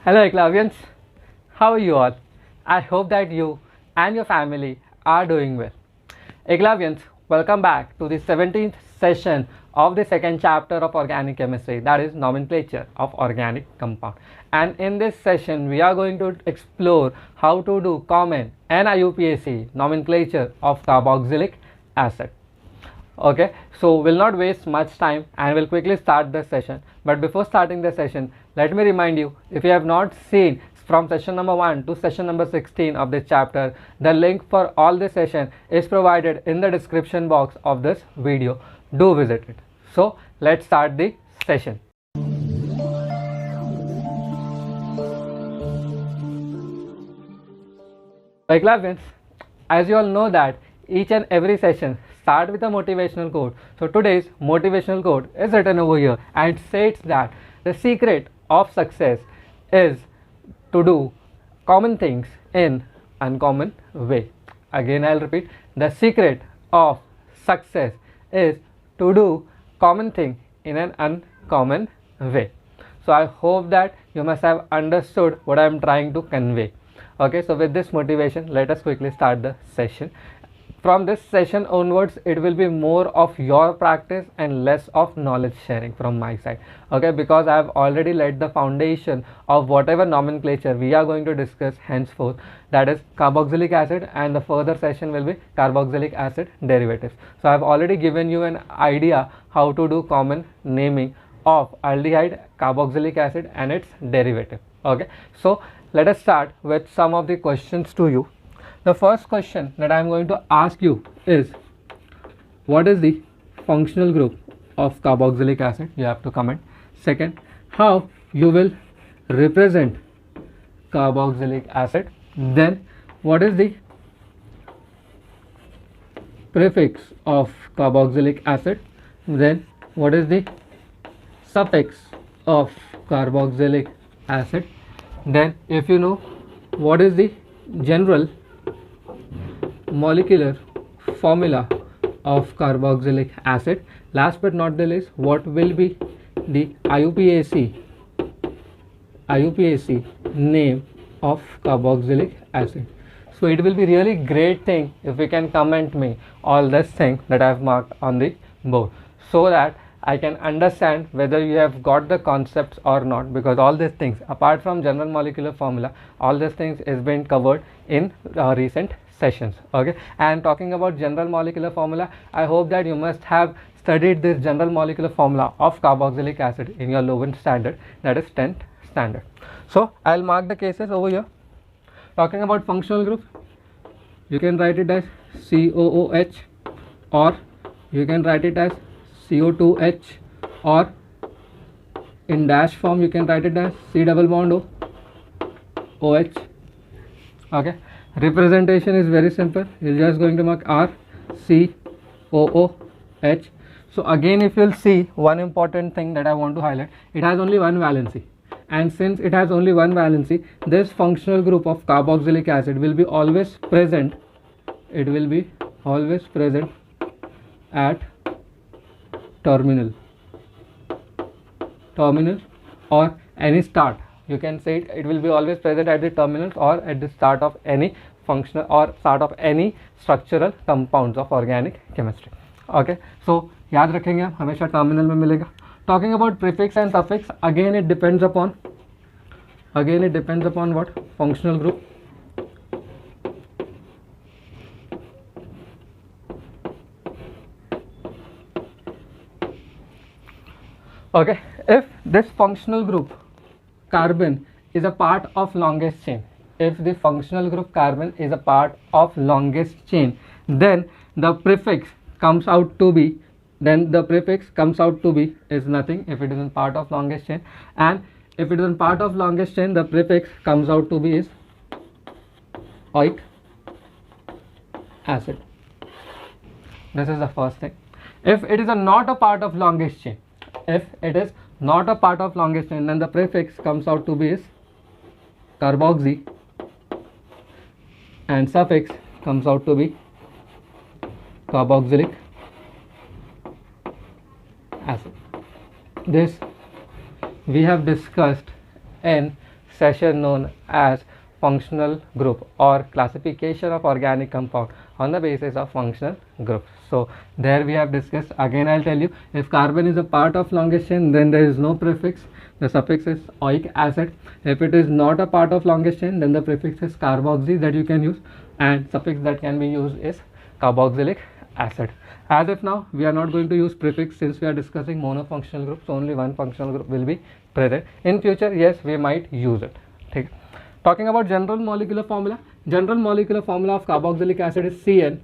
Hello Eclavians, how are you all? I hope that you and your family are doing well. Eclavians, welcome back to the 17th session of the second chapter of organic chemistry, that is nomenclature of organic compound. And in this session we are going to explore how to do common NIUPAC nomenclature of carboxylic acid. Okay, so we'll not waste much time and we'll quickly start the session. But before starting the session, let me remind you, if you have not seen from session number 1 to session number 16 of this chapter, the link for all the session is provided in the description box of this video. Do visit it. So let's start the session. Eclavians, as you all know that each and every session start with a motivational quote. So today's motivational quote is written over here and it states that the secret of success is to do common things in uncommon way. Again I'll repeat, the secret of success is to do common thing in an uncommon way. So I hope that you must have understood what I am trying to convey. Okay, so with this motivation, let us quickly start the session. From this session onwards, it will be more of your practice and less of knowledge sharing from my side. Okay, because I have already laid the foundation of whatever nomenclature we are going to discuss henceforth, that is carboxylic acid, and the further session will be carboxylic acid derivatives. So I have already given you an idea how to do common naming of aldehyde, carboxylic acid and its derivative. Okay, so let us start with some of the questions to you. The first question that I am going to ask you is, what is the functional group of carboxylic acid? You have to comment. Second, how you will represent carboxylic acid. Then, what is the prefix of carboxylic acid? Then, what is the suffix of carboxylic acid? Then, if you know, what is the general molecular formula of carboxylic acid? Last but not the least, what will be the IUPAC name of carboxylic acid? So it will be really great thing if you can comment me all this thing that I have marked on the board, so that I can understand whether you have got the concepts or not, because all these things, apart from general molecular formula, all these things is been covered in recent sessions. Okay, and talking about general molecular formula, I hope that you must have studied this general molecular formula of carboxylic acid in your Leuven standard, that is 10th standard. So I'll mark the cases over here. Talking about functional group, you can write it as COOH, or you can write it as CO2H, or in dash form you can write it as C double bond O OH. Okay, representation is very simple. You're just going to mark R C O O H. So again, if you'll see, one important thing that I want to highlight, it has only one valency, and since it has only one valency, this functional group of carboxylic acid will be always present. It will be always present at terminal or any start. You can say it will be always present at the terminals or at the start of any functional or start of any structural compounds of organic chemistry. Okay, so याद रखेंगे आप, हमेशा terminal में मिलेगा. Talking about prefix and suffix, again it depends upon what functional group. Okay, if this functional group carbon is a part of longest chain, if the functional group carbon is a part of longest chain, then the prefix comes out to be is nothing if it is in part of longest chain, and if it is in part of longest chain, the prefix comes out to be is oic acid. This is the first thing. If it is not a part of longest chain, then the prefix comes out to be is carboxy, and suffix comes out to be carboxylic acid. This we have discussed in session known as functional group or classification of organic compound on the basis of functional groups. So there we have discussed. Again I'll tell you, if carbon is a part of longest chain, then there is no prefix, the suffix is oic acid. If it is not a part of longest chain, then the prefix is carboxy that you can use, and suffix that can be used is carboxylic acid. As of now, we are not going to use prefix since we are discussing monofunctional groups. Only one functional group will be present. In future, yes, we might use it. Okay. Talking about general molecular formula of carboxylic acid is CN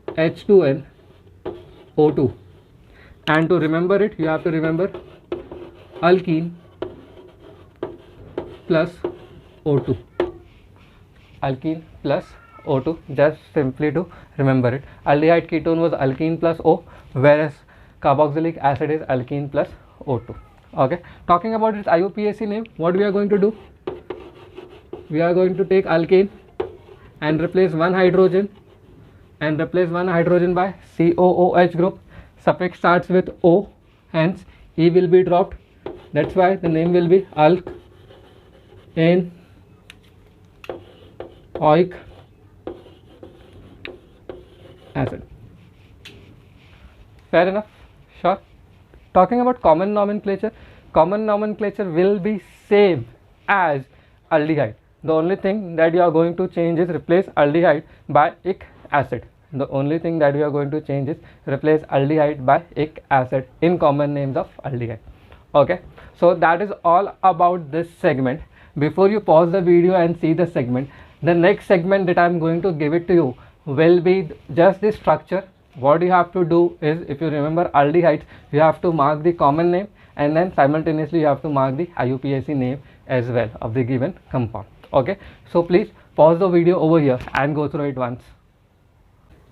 H2N O2, and to remember it, you have to remember alkene plus O2. Alkene plus O2, just simply to remember it. Aldehyde ketone was alkene plus O, whereas carboxylic acid is alkene plus O2. Okay. Talking about its IUPAC name, what we are going to do? We are going to take alkane and replace one hydrogen by COOH group. Suffix starts with O, hence E will be dropped. That's why the name will be alk in oic acid. Fair enough? Sure. Talking about common nomenclature will be same as aldehyde. The only thing that you are going to change is replace aldehyde by ic acid. The only thing that we are going to change is replace aldehyde by ic acid in common names of aldehyde. Okay, so that is all about this segment. Before you pause the video and see the segment, the next segment that I am going to give it to you will be just the structure. What you have to do is, if you remember aldehydes, you have to mark the common name and then simultaneously you have to mark the IUPAC name as well of the given compound. Okay, so please pause the video over here and go through it once.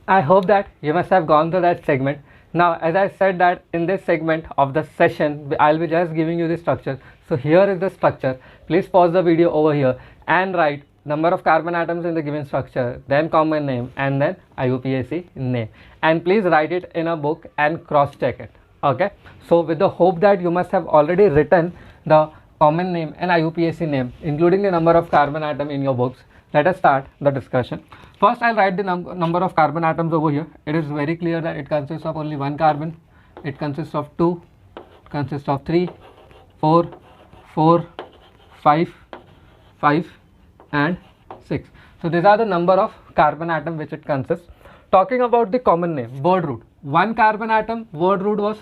I hope that you must have gone through that segment. Now, as I said that in this segment of the session, I'll be just giving you the structure. So here is the structure. Please pause the video over here and write number of carbon atoms in the given structure, then common name, and then IUPAC name. And please write it in a book and cross check it. Okay, so with the hope that you must have already written the common name and IUPAC name, including the number of carbon atom in your books, let us start the discussion. First, I'll write the number of carbon atoms over here. It is very clear that it consists of only one carbon. It consists of 2, consists of 3, 4, 5, and 6. So these are the number of carbon atom which it consists. Talking about the common name, word root. One carbon atom, word root was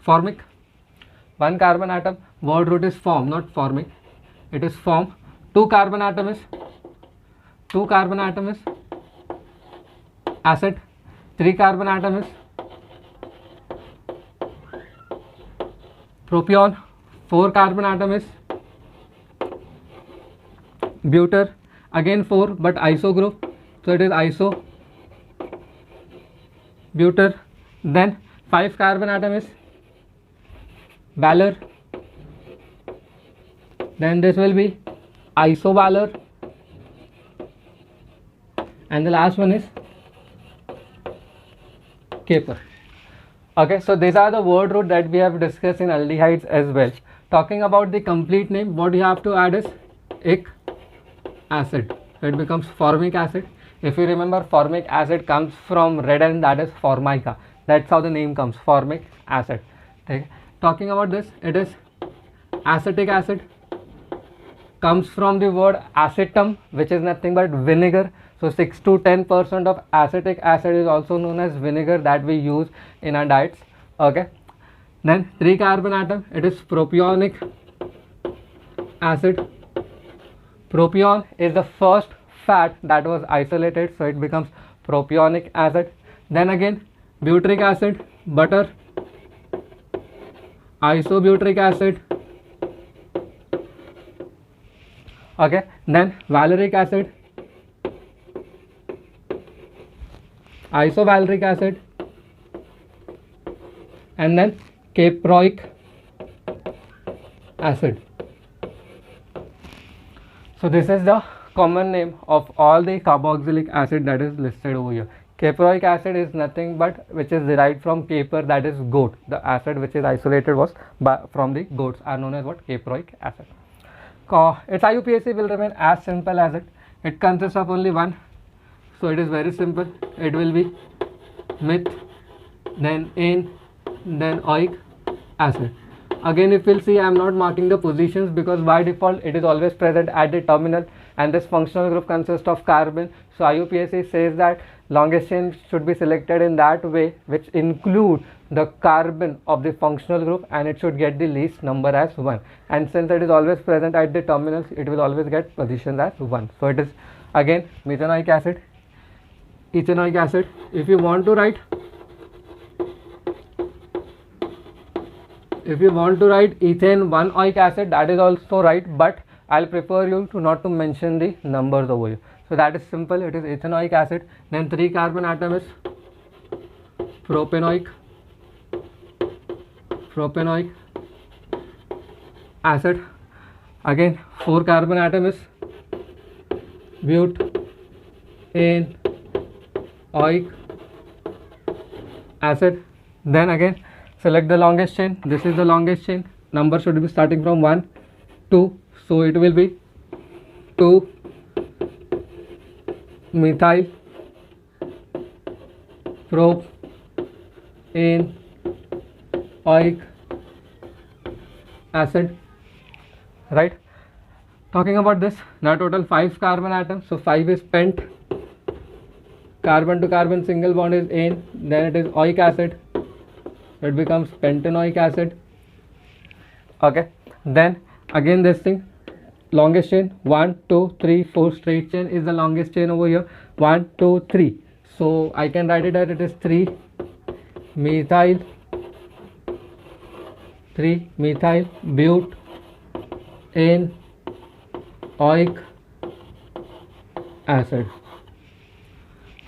formic. One carbon atom, word root is form, not formic. It is form. Two carbon atom is acid. 3 carbon atom is propion. 4 carbon atom is butyr. Again 4, but iso group, so it is iso butyr. Then 5 carbon atom is valor. Then this will be isovalor, and the last one is Kepler. Okay, so these are the word root that we have discussed in aldehydes as well. Talking about the complete name, what you have to add is ic acid. So it becomes formic acid. If you remember, formic acid comes from red and that is formica. That's how the name comes, formic acid. Okay. Talking about this, it is acetic acid. Comes from the word acetum, which is nothing but vinegar. So 6 to 10% of acetic acid is also known as vinegar that we use in our diets. Okay. Then 3 carbon atom, it is propionic acid. Propion is the first fat that was isolated, so it becomes propionic acid. Then again butyric acid, butter, isobutyric acid. Okay, then valeric acid, isovaleric acid, and then caproic acid. So this is the common name of all the carboxylic acid that is listed over here. Caproic acid is nothing but which is derived from caper, that is goat. The acid which is isolated was from the goats are known as what? Caproic acid. Its IUPAC will remain as simple as it. It consists of only one. So it is very simple. It will be meth, then ane, then oic acid. Again, if we'll see, I am not marking the positions because by default it is always present at the terminal, and this functional group consists of carbon. So IUPAC says that longest chain should be selected in that way which include the carbon of the functional group, and it should get the least number as 1. And since it is always present at the terminals, it will always get positions as 1. So it is again methanoic acid, ethanoic acid. If you want to write ethane 1-oic acid, that is also right, but I'll prefer you to not to mention the numbers over here. So that is simple. It is ethanoic acid. Then 3 carbon atom is propanoic acid. Again 4 carbon atom is butaneoic acid. Then again select the longest chain. This is the longest chain. Number should be starting from 1, 2. So it will be 2 methyl propanoic acid, right? Talking about this, now total 5 carbon atoms. So 5 is pent, carbon to carbon single bond is ane, then it is oic acid, it becomes pentanoic acid. Okay, then again this thing, longest chain 1, 2, 3, 4, straight chain is the longest chain over here. 1, 2, 3. So I can write it as it is 3 methyl butaneoic acid.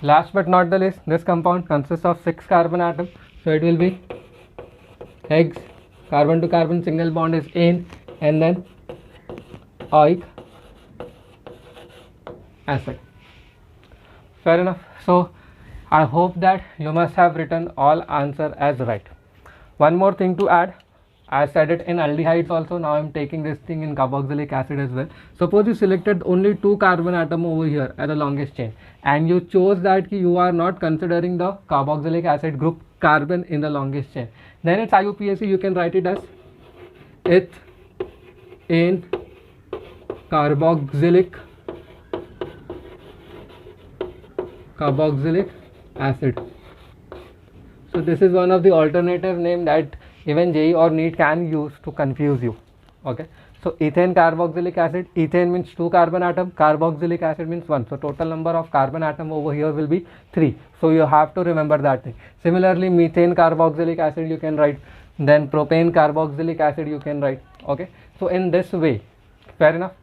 Last but not the least, this compound consists of 6 carbon atoms. So it will be hex, carbon to carbon single bond is ane, and then oic acid. Fair enough. So I hope that you must have written all answer as right. One more thing to add, I said it in aldehydes also, now I am taking this thing in carboxylic acid as well. Suppose you selected only 2 carbon atom over here as the longest chain, and you chose that you are not considering the carboxylic acid group carbon in the longest chain, then its IUPAC you can write it as ethane carboxylic acid. So this is one of the alternative name that even JEE or NEET can use to confuse you. Okay, so ethane carboxylic acid, ethane means 2 carbon atom, carboxylic acid means 1. So total number of carbon atom over here will be 3. So you have to remember that thing. Similarly, methane carboxylic acid you can write, then propane carboxylic acid you can write. Okay, so in this way, fair enough.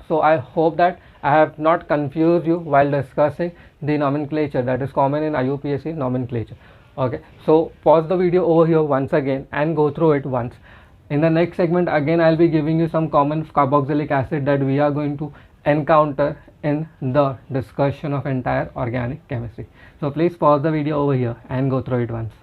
So I hope that I have not confused you while discussing the nomenclature that is common in IUPAC nomenclature. Okay, so pause the video over here once again and go through it once. In the next segment again I'll be giving you some common carboxylic acid that we are going to encounter in the discussion of entire organic chemistry. So please pause the video over here and go through it once.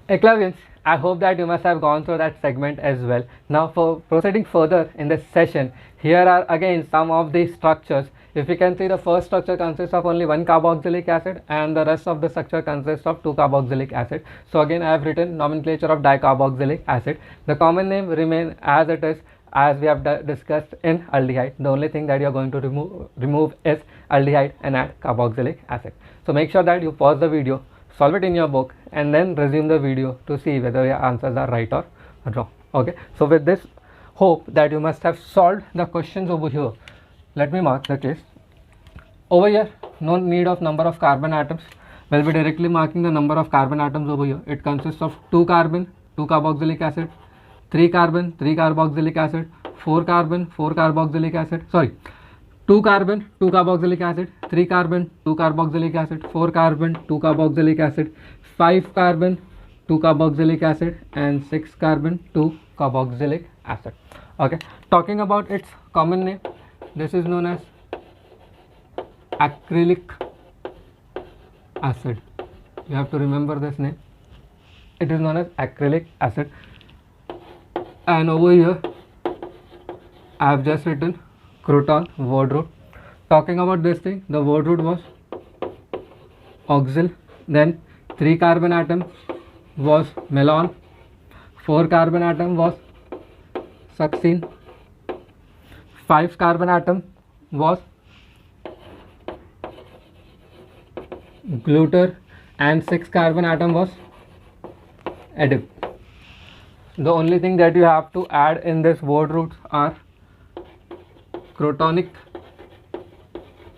Eclavians, I hope that you must have gone through that segment as well. Now for proceeding further in this session, here are again some of the structures. If you can see, the first structure consists of only 1 carboxylic acid and the rest of the structure consists of 2 carboxylic acid. So again I have written nomenclature of dicarboxylic acid. The common name remain as it is, as we have discussed in aldehyde. The only thing that you are going to remove is aldehyde and add carboxylic acid. So make sure that you pause the video, solve it in your book, and then resume the video to see whether your answers are right or wrong. Okay, so with this hope that you must have solved the questions over here, let me mark the case. Over here, no need of number of carbon atoms. We'll be directly marking the number of carbon atoms over here. It consists of 2 carbon, 2 carboxylic acid, 3 carbon, 3 carboxylic acid, 4 carbon, 4 carboxylic acid, 2 carbon, 2 carboxylic acid, 3 carbon, 2 carboxylic acid, 4 carbon, 2 carboxylic acid, 5 carbon, 2 carboxylic acid, and 6 carbon, 2 carboxylic acid. Okay, talking about its common name, this is known as acrylic acid. You have to remember this name. It is known as acrylic acid. And over here I have just written crouton, word root. Talking about this thing, the word root was oxyl, then 3 carbon atom was melon, 4 carbon atom was succine, 5 carbon atom was glutar, and 6 carbon atom was adip. The only thing that you have to add in this word roots are crotonic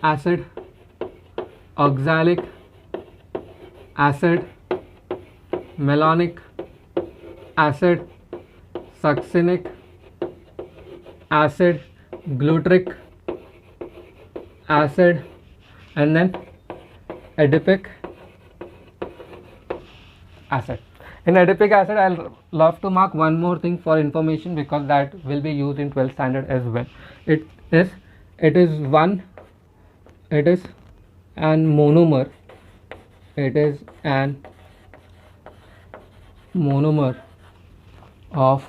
acid, oxalic acid, melonic acid, succinic acid, glutaric acid, and then adipic acid. In adipic acid, I'll love to mark one more thing for information, because that will be used in 12th standard as well. It is an monomer. It is an monomer of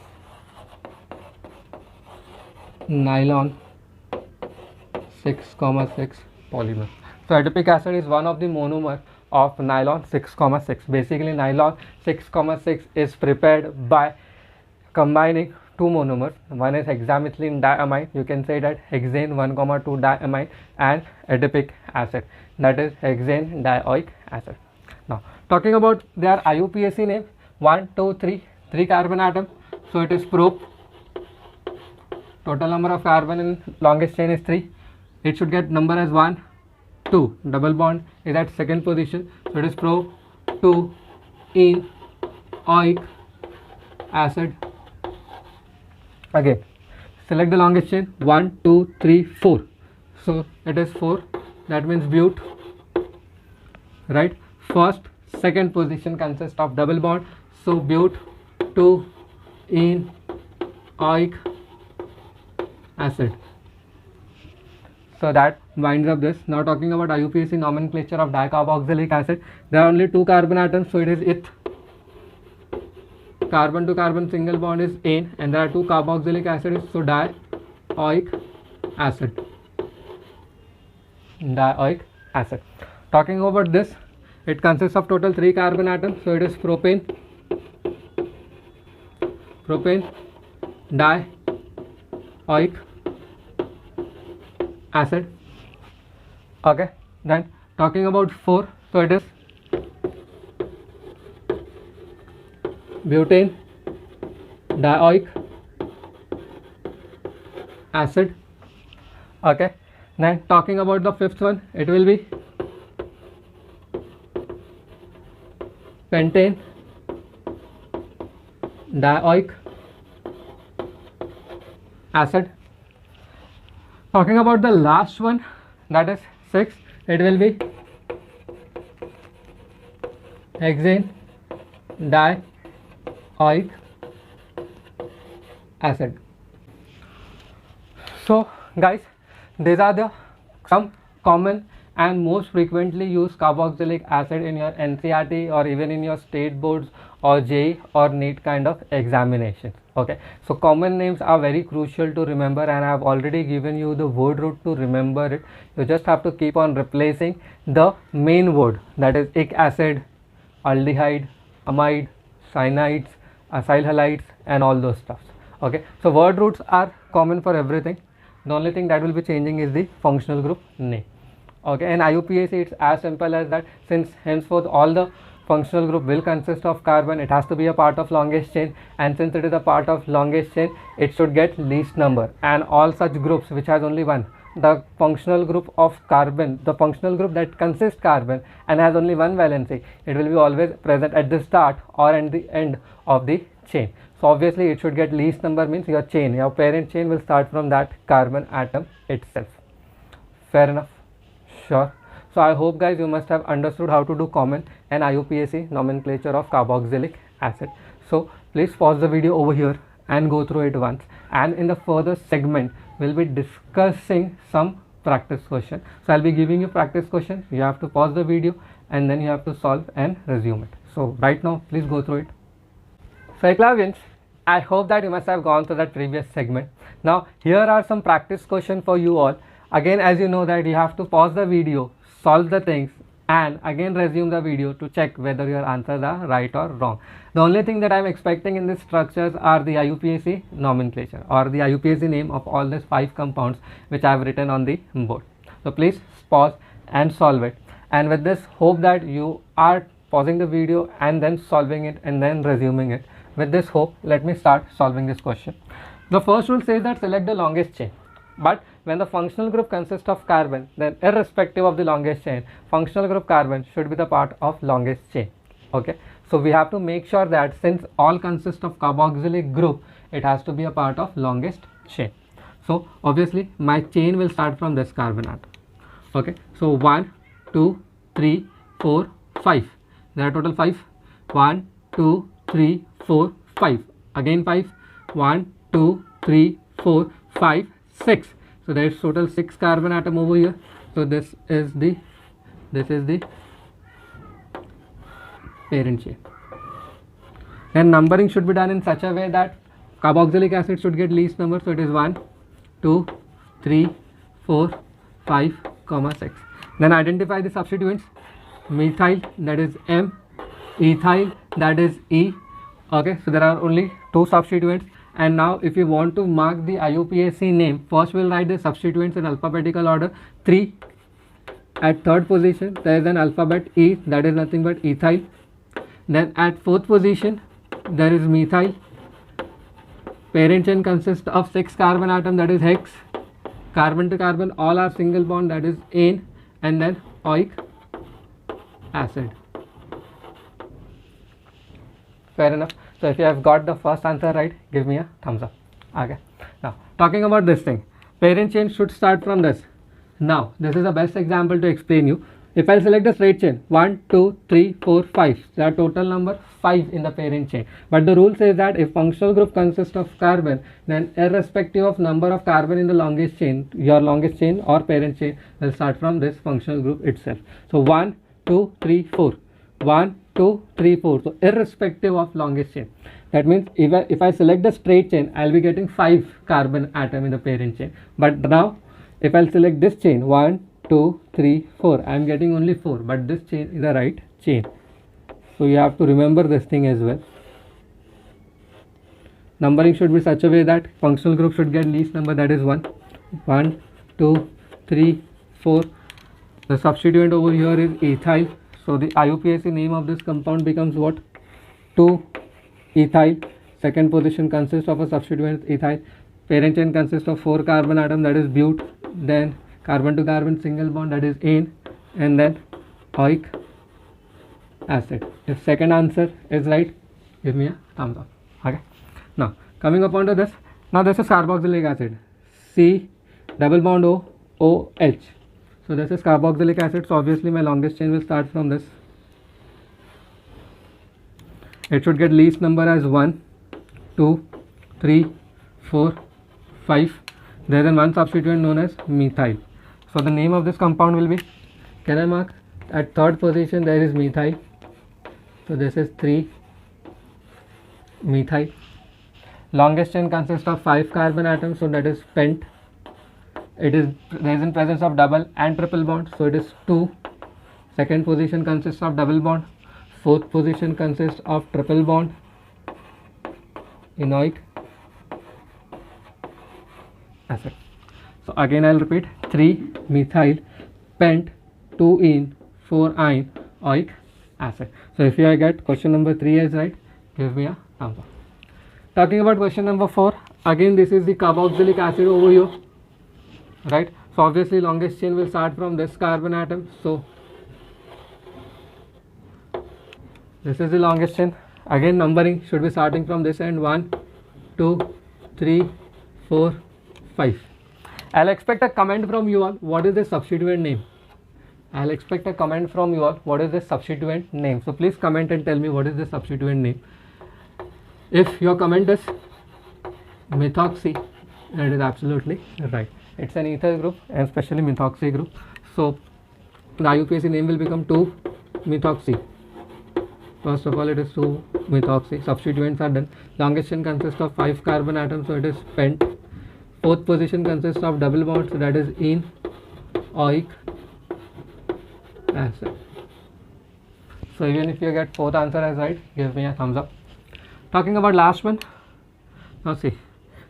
nylon 6,6 polymer. So adipic acid is one of the monomer of nylon 6,6. Basically nylon 6,6 is prepared by combining two monomers. One is hexamethylene diamide, you can say that hexane 1,2 diamide, and adipic acid, that is hexane dioic acid. Now talking about their IUPAC name, 1, 2, 3, 3 carbon atom, so it is prop. Total number of carbon in longest chain is 3. It should get number as 1, 2. Double bond is at second position, so it is pro 2 in oic acid. Again select the longest chain, 1, 2, 3, 4. So it is 4, that means but, right? First second position consists of double bond, so but 2 in oic acid. So that winds up this. Now talking about IUPAC nomenclature of dicarboxylic acid, there are only 2 carbon atoms, so it is eth. Carbon to carbon single bond is ane, and there are 2 carboxylic acids, so dioic acid. Dioic acid. Talking about this, it consists of total 3 carbon atoms, so it is propane, dioic acid. Okay, then talking about 4, so it is butane dioic acid. Okay, then talking about the 5th one, it will be pentane dioic acid. Talking about the last one, that is 6, it will be hexane dioic acid. So guys, these are the some common and most frequently used carboxylic acid in your NCERT or even in your state boards or JEE or NEET kind of examinations. Okay, so common names are very crucial to remember, and I have already given you the word root to remember it. You just have to keep on replacing the main word, that is ic acid, aldehyde, amide, cyanides, acyl halides, and all those stuffs. Okay, so word roots are common for everything. The only thing that will be changing is the functional group name. Okay, and IUPAC, it's as simple as that. Since henceforth all the functional group will consist of carbon, it has to be a part of longest chain, and since it is a part of longest chain, it should get least number. And all such groups which has only one, the functional group of carbon, the functional group that consists carbon and has only one valency, it will be always present at the start or at the end of the chain. So obviously it should get least number, means your chain, your parent chain will start from that carbon atom itself. Fair enough? Sure. So I hope guys you must have understood how to do common and IUPAC nomenclature of carboxylic acid. So please pause the video over here and go through it once, and in the further segment we'll be discussing some practice question. So I'll be giving you practice question, you have to pause the video and then you have to solve and resume it. So right now please go through it. So Eclavians, I hope that you must have gone through that previous segment. Now here are some practice questions for you all. Again, as you know that you have to pause the video, solve the things, and again resume the video to check whether your answers are right or wrong. The only thing that I am expecting in these structures are the IUPAC nomenclature or the IUPAC name of all these 5 compounds which I have written on the board. So please pause and solve it, and with this hope that you are pausing the video and then solving it and then resuming it. With this hope, let me start solving this question. The first rule says that select the longest chain, but when the functional group consists of carbon, then irrespective of the longest chain, functional group carbon should be the part of longest chain. Okay, so we have to make sure that since all consist of carboxylic group, it has to be a part of longest chain. So obviously my chain will start from this carbon atom. Okay, so 1 2 3 4 5, there are total 5. 1 2 3 4 5, again 5. 1 2 3 4 5 6, so there is total 6 carbon atom over here. So this is the parent chain. And numbering should be done in such a way that carboxylic acid should get least number, so it is 1 2 3 4 5, 6. Then identify the substituents. Methyl, that is M. Ethyl, that is E. Okay, so there are only 2 substituents. And now if you want to mark the IUPAC name, first we'll write the substituents in alphabetical order. 3, at 3rd position there is an alphabet E, that is nothing but ethyl. Then at 4th position there is methyl. Parent chain consists of 6 carbon atom, that is hex. Carbon to carbon all are single bond, that is ane. And then oic acid. Fair enough. So if you have got the first answer right, give me a thumbs up. Okay, now talking about this thing, parent chain should start from this. Now this is the best example to explain you. If I select the straight chain 1 2 3 4 5, there are total number 5 in the parent chain, but the rule says that if functional group consists of carbon, then irrespective of number of carbon in the longest chain, your longest chain or parent chain will start from this functional group itself. So 1 2 3 4, 1 2 3 4, so irrespective of longest chain. That means if I select the straight chain, I'll be getting 5 carbon atom in the parent chain. But now if I'll select this chain 1 2 3 4, I'm getting only 4, but this chain is the right chain. So you have to remember this thing as well. Numbering should be such a way that functional group should get least number, that is 1. 1 2 3 4. The substituent over here is ethyl. So the IUPAC name of this compound becomes what? 2-ethyl. Second position consists of a substituent ethyl. Parent chain consists of 4 carbon atom, that is but. Then carbon to carbon single bond, that is ane. And then oic acid. If second answer is right, give me a thumbs up. Okay, now coming upon to this, now this is carboxylic acid, C double bond O OH. So this is carboxylic acid, so obviously my longest chain will start from this. It should get least number as 1 2 3 4 5. There is one substituent known as methyl. So the name of this compound will be, can I mark? At 3rd position there is methyl, so this is 3-methyl. Longest chain consists of 5 carbon atoms, so that is pent. There is in presence of double and triple bond, so it is 2. Second position consists of double bond. 4th position consists of triple bond, enoic acid. So again I'll repeat, 3-methyl pent 2-ene 4-ine oic acid. So if you get question number 3 is right, give me a thumbs up. Talking about question number 4, again this is the carboxylic acid over here, right? So obviously longest chain will start from this carbon atom, so this is the longest chain. Again numbering should be starting from this end, 1 2 3 4 5. I'll expect a comment from you all, what is the substituent name? I'll expect a comment from you all, what is the substituent name? So please comment and tell me what is the substituent name. If your comment is methoxy, that is absolutely right. It's an ethyl group and especially methoxy group. So the IUPAC name will become 2-methoxy. First of all, it is 2-methoxy. Substituents are done. Longest chain consists of 5 carbon atoms, so it is pent. Fourth position consists of double bonds, so that is enoic acid. So even if you get fourth answer as right, give me a thumbs up. Talking about last one, now see,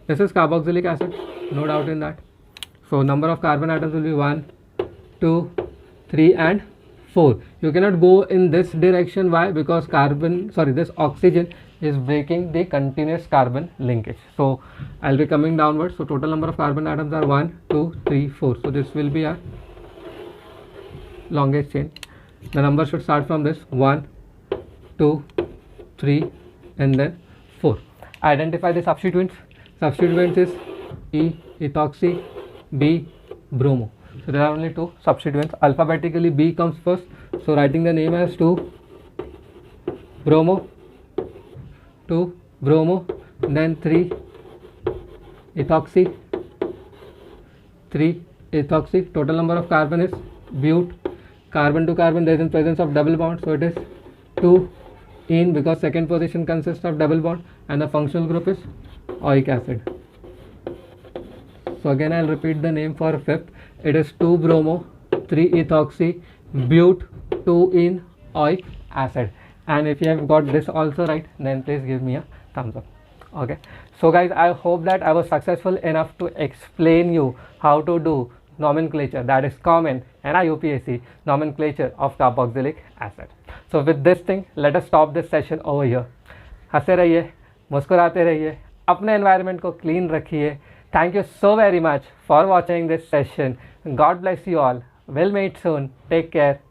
this is carboxylic acid, no doubt in that. So number of carbon atoms will be 1, 2, 3 and 4. You cannot go in this direction. Why? Because this oxygen is breaking the continuous carbon linkage. So I'll be coming downwards. So total number of carbon atoms are 1, 2, 3, 4. So this will be a longest chain. The number should start from this 1, 2, 3 and then 4. Identify the substituents. Substituents is E ethoxy, B bromo. So there are only 2 substituents. Alphabetically B comes first. So writing the name as 2 bromo, 2 bromo, then 3 ethoxy, 3 ethoxy. Total number of carbon is bute. Carbon to carbon, there is in presence of double bond, so it is 2 ene because second position consists of double bond, and the functional group is oic acid. So again I'll repeat the name for fifth. It is 2 bromo, 3 ethoxy, bute, 2 ene oic acid. And if you have got this also right, then please give me a thumbs up. Okay, so guys, I hope that I was successful enough to explain you how to do nomenclature, that is common NIUPAC nomenclature of carboxylic acid. So with this thing, let us stop this session over here. हंसते रहिए, मुस्कुराते रहिए, अपने environment को clean रखिए. Thank you so very much for watching this session. God bless you all. We'll meet soon. Take care.